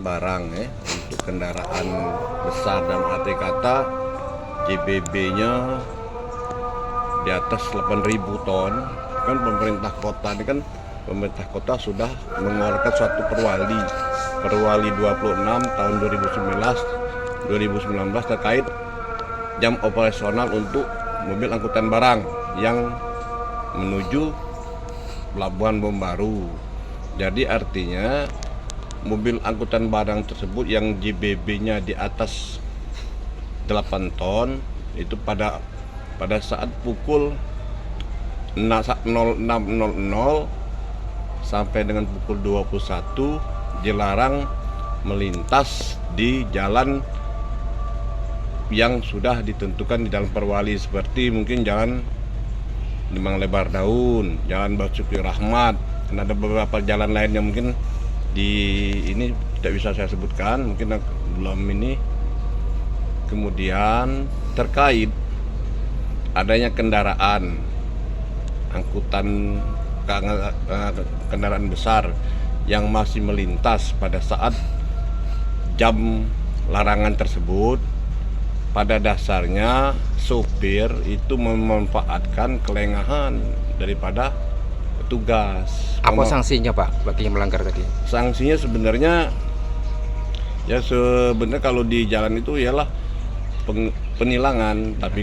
barang untuk kendaraan besar, dan arti kata JBB-nya di atas 8.000 ton. Kan pemerintah kota ini kan pemerintah kota sudah mengeluarkan suatu perwali 26 tahun 2019 terkait jam operasional untuk mobil angkutan barang yang menuju Pelabuhan Bombaru. Jadi artinya mobil angkutan barang tersebut yang JBB-nya di atas 8 ton itu pada saat pukul 06.00 sampai dengan pukul 21 dilarang melintas di jalan yang sudah ditentukan di dalam perwali, seperti mungkin jalan Limang Lebar Daun, jalan Basuki Rahmat, dan ada beberapa jalan lain yang mungkin di ini tidak bisa saya sebutkan, mungkin belum ini. Kemudian terkait adanya kendaraan angkutan kendaraan besar yang masih melintas pada saat jam larangan tersebut, pada dasarnya sopir itu memanfaatkan kelengahan daripada petugas. Apa sanksinya Pak bagi yang melanggar tadi? Sanksinya sebenarnya kalau di jalan itu ialah penilangan, tapi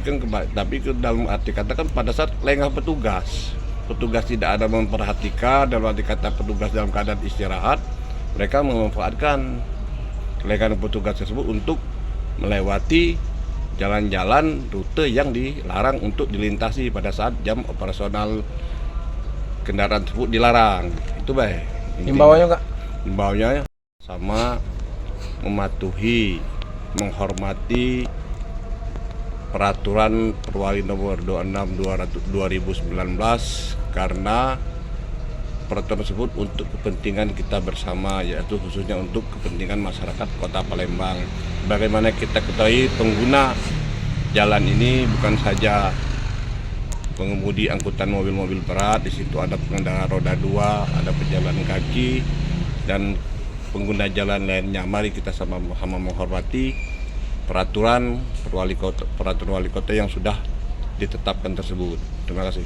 ke dalam arti kata kan pada saat lengah petugas tidak ada memperhatikan, dalam arti kata petugas dalam keadaan istirahat, mereka memanfaatkan kelengahan petugas tersebut untuk melewati jalan-jalan rute yang dilarang untuk dilintasi pada saat jam operasional kendaraan tersebut dilarang. Itu baik. Himbauannya Kak? Himbauannya sama mematuhi, menghormati peraturan Perwali nomor 26 2019, karena peraturan tersebut untuk kepentingan kita bersama, yaitu khususnya untuk kepentingan masyarakat Kota Palembang. Bagaimana kita ketahui, pengguna jalan ini bukan saja pengemudi angkutan mobil-mobil berat, di situ ada pengendara roda 2, ada pejalan kaki, dan pengguna jalan lainnya. Mari kita sama-sama menghormati peraturan wali kota yang sudah ditetapkan tersebut. Terima kasih.